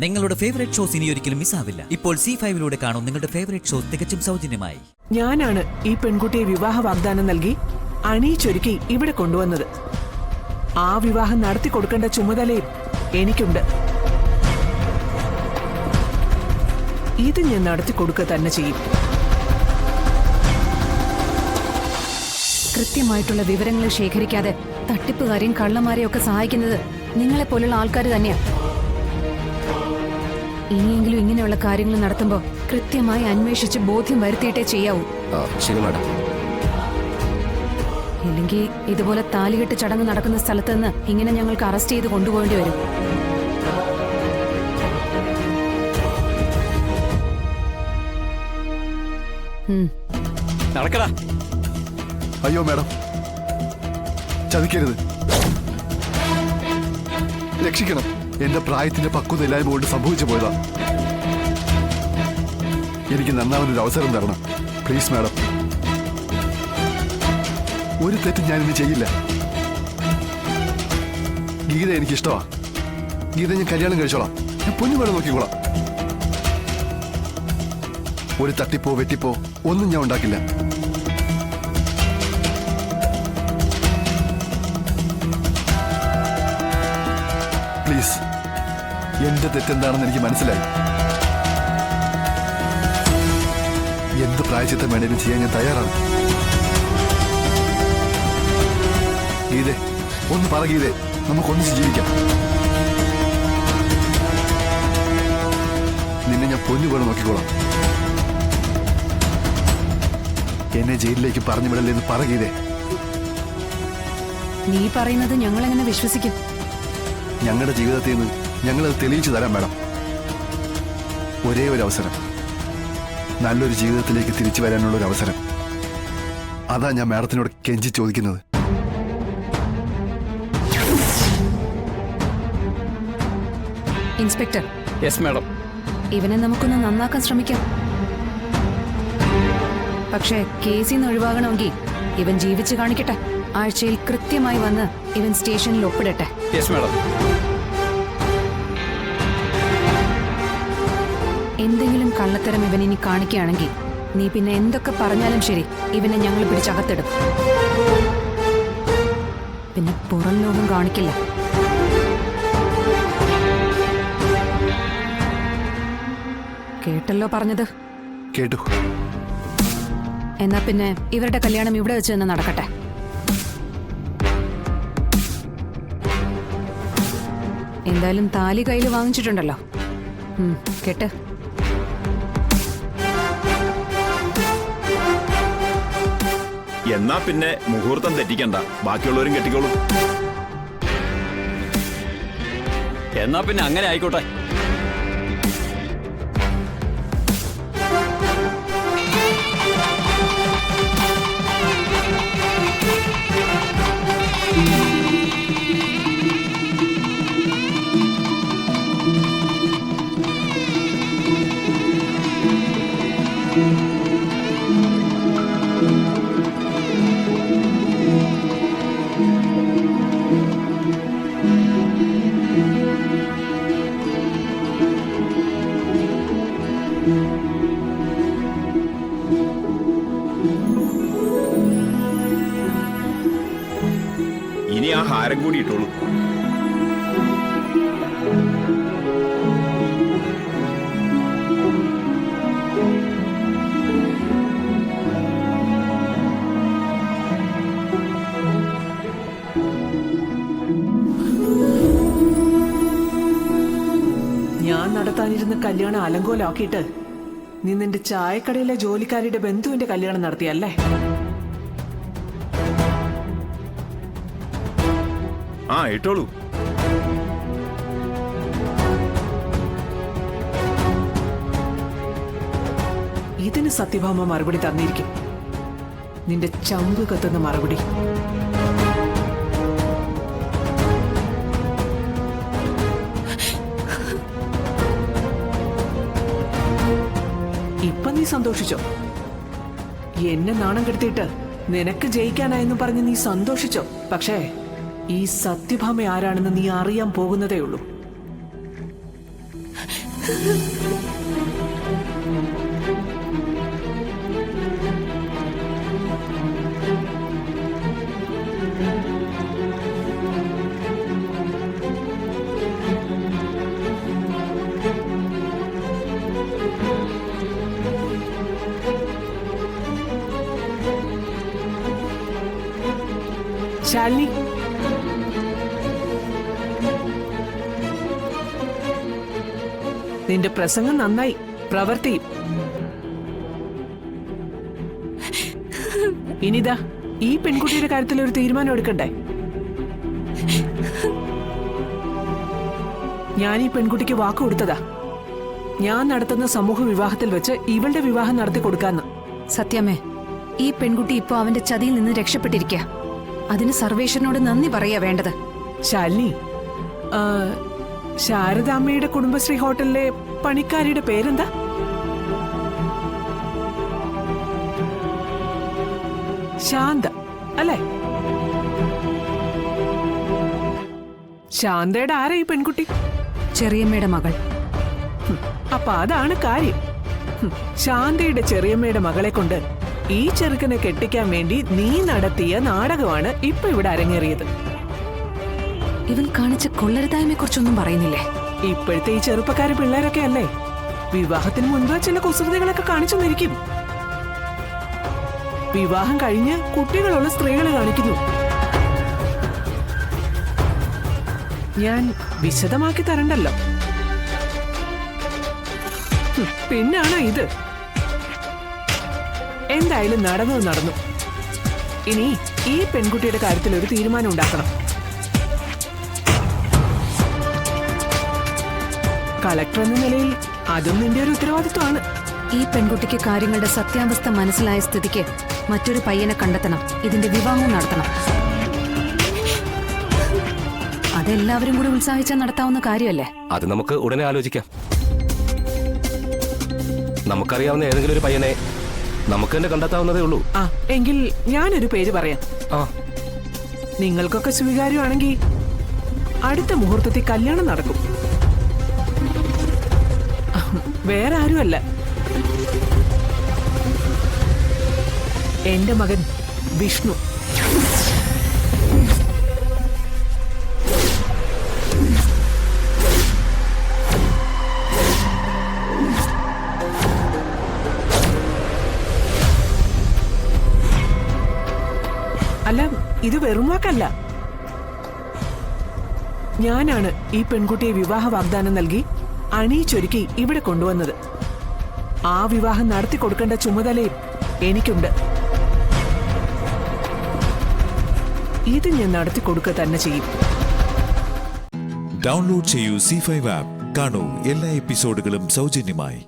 നിങ്ങളുടെ favourite shows ഇനി ഒരിക്കലും മിസ്സാവില്ല. ഇപ്പോൾ C5 കാണും നിങ്ങളുടെ ഫേവറേറ്റ് ഷോസ് തികച്ചും സൗജന്യമായി. ഞാനാണ് ഈ പെൺകുട്ടിയെ വിവാഹ വാഗ്ദാനം നൽകി അണിയിച്ചൊരുക്കി ഇവിടെ കൊണ്ടുവന്നത്. ആ വിവാഹം നടത്തി കൊടുക്കേണ്ട ചുമതലയും എനിക്കുണ്ട്. ഇത് ഞാൻ നടത്തി കൊടുക്കുക തന്നെ ചെയ്യും. കൃത്യമായിട്ടുള്ള വിവരങ്ങൾ ശേഖരിക്കാതെ തട്ടിപ്പുകാരെയും കള്ളന്മാരെയും ഒക്കെ സഹായിക്കുന്നത് നിങ്ങളെപ്പോലുള്ള ആൾക്കാർ തന്നെയാ. ഇനിയെങ്കിലും ഇങ്ങനെയുള്ള കാര്യങ്ങൾ നടത്തുമ്പോൾ കൃത്യമായി അന്വേഷിച്ച് ബോധ്യം വരുത്തിയിട്ടേ ചെയ്യാവൂ. ഇല്ലെങ്കിൽ ഇതുപോലെ താലികെട്ട് ചടങ്ങ് നടക്കുന്ന സ്ഥലത്ത് നിന്ന് ഇങ്ങനെ ഞങ്ങൾക്ക് അറസ്റ്റ് ചെയ്ത് കൊണ്ടുപോകേണ്ടി വരും. നടക്കടാ. അയ്യോ മാഡം, ചതിക്കരുത്, രക്ഷിക്കണം. എന്റെ പ്രായത്തിന്റെ പക്വത ഇല്ലായ്മ കൊണ്ട് സംഭവിച്ചു പോയതാ. എനിക്ക് നന്നാവാനൊരു അവസരം തരണം പ്ലീസ് മാഡം. ഒരു തെറ്റും ഞാനിന്ന് ചെയ്യില്ല. ഗീത എനിക്കിഷ്ടമാ. ഗീത ഞാൻ കല്യാണം കഴിച്ചോളാം. ഞാൻ പൊന്നു വേണം നോക്കിക്കോളാം. ഒരു തട്ടിപ്പോ വെട്ടിപ്പോ ഒന്നും ഞാൻ ഉണ്ടാക്കില്ല. പ്ലീസ്, എന്റെ തെറ്റെന്താണെന്ന് എനിക്ക് മനസ്സിലായി. എന്ത് പ്രായശ്ചിത്തം വേണേലും ചെയ്യാൻ ഞാൻ തയ്യാറാണ്. ഗീതേ, ഒന്ന് പറ ഗീതേ, നമുക്കൊന്നിച്ച് ജീവിക്കാം. നിന്നെ ഞാൻ പൊന്നുപോലെ നോക്കിക്കോളാം. എന്നെ ജയിലിലേക്ക് പറഞ്ഞു വിടല്ലെന്ന് പറ ഗീതേ. നീ പറയുന്നത് ഞങ്ങൾ എങ്ങനെ വിശ്വസിക്കും? ഞങ്ങളുടെ ജീവിതത്തിൽ നിന്ന് ഞങ്ങളത് തെളിയിച്ചു തരാം മാഡം. ഒരേ ഒരു അവസരം, നല്ലൊരു ജീവിതത്തിലേക്ക് തിരിച്ചു വരാനുള്ള ഒരു അവസരം. അതാ ഞാൻ മാഡത്തിനോട് കെഞ്ചി ചോദിക്കുന്നത്. ഇൻസ്പെക്ടർ. Yes madam. ഇവനെ നമുക്കൊന്ന് നന്നാക്കാൻ ശ്രമിക്കാം. പക്ഷേ കേസിൽ നിന്ന് ഒഴിവാകണമെങ്കിൽ ഇവൻ ജീവിച്ചു കാണിക്കട്ടെ. ആഴ്ചയിൽ കൃത്യമായി വന്ന് ഇവൻ സ്റ്റേഷനിൽ ഒപ്പിടട്ടെ. Yes madam. എന്തെങ്കിലും കള്ളത്തരം ഇവൻ ഇനി കാണിക്കുകയാണെങ്കിൽ നീ പിന്നെ എന്തൊക്കെ പറഞ്ഞാലും ശരി, ഇവനെ ഞങ്ങൾ പിടിച്ചകത്തിടും. പിന്നെ പുറം ലോകം കാണിക്കില്ല. കേട്ടല്ലോ പറഞ്ഞത്? കേട്ടു. എന്നാ പിന്നെ ഇവരുടെ കല്യാണം ഇവിടെ വെച്ച് തന്നെ നടക്കട്ടെ. എന്തായാലും താലി കയ്യിൽ വാങ്ങിച്ചിട്ടുണ്ടല്ലോ. കേട്ട്. എന്നാ പിന്നെ മുഹൂർത്തം തെറ്റിക്കണ്ട, ബാക്കിയുള്ളവരും കെട്ടിക്കോളും. എന്നാ പിന്നെ അങ്ങനെ ആയിക്കോട്ടെ. ഇനി ആ ഹാരം കൂടി ഇട്ടോളൂ. ഞാൻ നടത്താനിരുന്ന കല്യാണം അലങ്കോലാക്കിയിട്ട് നീ നിന്റെ ചായക്കടയിലെ ജോലിക്കാരുടെ ബന്ധുവിന്റെ കല്യാണം നടത്തിയല്ലേ? ആ ഇട്ടോളൂ. ഇതിന് സത്യഭാമ മറുപടി തന്നിരിക്കും. നിന്റെ ചമ്പ് കത്തുന്ന മറുപടി. ഇപ്പൊ നീ സന്തോഷിച്ചോ? എന്നെ നാണം കെടുത്തിയിട്ട് നിനക്ക് ജയിക്കാനായെന്നും പറഞ്ഞ് നീ സന്തോഷിച്ചോ? പക്ഷേ ഈ സത്യഭാമ ആരാണെന്ന് നീ അറിയാൻ പോകുന്നതേ ഉള്ളൂ. ശാലിനി, നിന്റെ പ്രസംഗം നന്നായി, പ്രവർത്തിയും. ഇനിതാ ഈ പെൺകുട്ടിയുടെ കാര്യത്തിൽ ഒരു തീരുമാനം എടുക്കണ്ടേ? ഞാൻ ഈ പെൺകുട്ടിക്ക് വാക്ക് കൊടുത്തതാ, ഞാൻ നടത്തുന്ന സമൂഹ വിവാഹത്തിൽ വെച്ച് ഇവളുടെ വിവാഹം നടത്തി കൊടുക്കാന്ന്. സത്യമേ, ഈ പെൺകുട്ടി ഇപ്പോ അവന്റെ ചതിയിൽ നിന്ന് രക്ഷപ്പെട്ടിരിക്കുക. അതിന് സർവേശ്വരനോട് നന്ദി പറയാ വേണ്ടത്. ശാലിനി, ശാരദാമ്മയുടെ കുടുംബശ്രീ ഹോട്ടലിലെ പണിക്കാരിയുടെ പേരെന്താ? ശാന്ത അല്ലേ? ശാന്തയുടെ ആരാ ഈ പെൺകുട്ടി? ചെറിയമ്മയുടെ മകൾ. അപ്പൊ അതാണ് കാര്യം. ശാന്തയുടെ ചെറിയമ്മയുടെ മകളെ കൊണ്ട് ഈ ചെറുക്കനെ കെട്ടിക്കാൻ വേണ്ടി നീ നടത്തിയ നാടകമാണ് ഇപ്പൊ ഇവിടെ അരങ്ങേറിയത്. ഇവൻ കാണിച്ച കൊള്ളരുതായ്മയെ കുറിച്ചൊന്നും പറയുന്നില്ലേ? ഇപ്പോഴത്തെ ഈ ചെറുപ്പക്കാര് പിള്ളേരൊക്കെ അല്ലേ, വിവാഹത്തിന് മുൻപ് ചില കുസൃതികളൊക്കെ കാണിച്ചു നിൽക്കും. വിവാഹം കഴിഞ്ഞ് കുട്ടികളുള്ള സ്ത്രീകൾ കാണിക്കുന്നു. ഞാൻ വിശദമാക്കി തരണ്ടല്ലോ. പിന്നാണ് ഇത്. എന്തായാലും നടന്നു. ഇനി ഈ പെൺകുട്ടിയുടെ കാര്യത്തിൽ ഒരു തീരുമാനം ഉണ്ടാക്കണം. കളക്ടർ എന്ന നിലയിൽ അതും നിന്റെ ഒരു ഉത്തരവാദിത്വമാണ്. ഈ പെൺകുട്ടിക്ക് കാര്യങ്ങളുടെ സത്യാവസ്ഥ മനസ്സിലായ സ്ഥിതിക്ക് മറ്റൊരു പയ്യനെ കണ്ടെത്തണം, ഇതിന്റെ വിവാഹവും നടത്തണം. അതെല്ലാവരും കൂടി ഉത്സാഹിച്ചാൽ നടത്താവുന്ന കാര്യമല്ലേ? അത് നമുക്ക് ഉടനെ ആലോചിക്കാം. നമുക്കറിയാവുന്ന ഏതെങ്കിലും ഒരു പയ്യനെ നമുക്ക് തന്നെ കണ്ടെത്താവുന്നതേ ഉള്ളൂ. എങ്കിൽ ഞാനൊരു പേര് പറയാം. നിങ്ങൾക്കൊക്കെ സ്വീകാര്യമാണെങ്കിൽ അടുത്ത മുഹൂർത്തത്തിൽ കല്യാണം നടക്കും. വേറെ ആരുമല്ല, എന്റെ മകൻ വിഷ്ണു. അല്ല, ഇത് വെറും വാക്കല്ല. ഞാനാണ് ഈ പെൺകുട്ടിയെ വിവാഹ വാഗ്ദാനം നൽകി അണിയിച്ചൊരുക്കി ഇവിടെ കൊണ്ടുവന്നത്. ആ വിവാഹം നടത്തി കൊടുക്കേണ്ട ചുമതലയും എനിക്കുണ്ട്. ഇത് ഞാൻ നടത്തി കൊടുക്കുക തന്നെ ചെയ്യും. ഡൗൺലോഡ് ചെയ്യൂ C5 ആപ്പ്. കാണൂ എല്ലാ എപ്പിസോഡുകളും സൗജന്യമായി.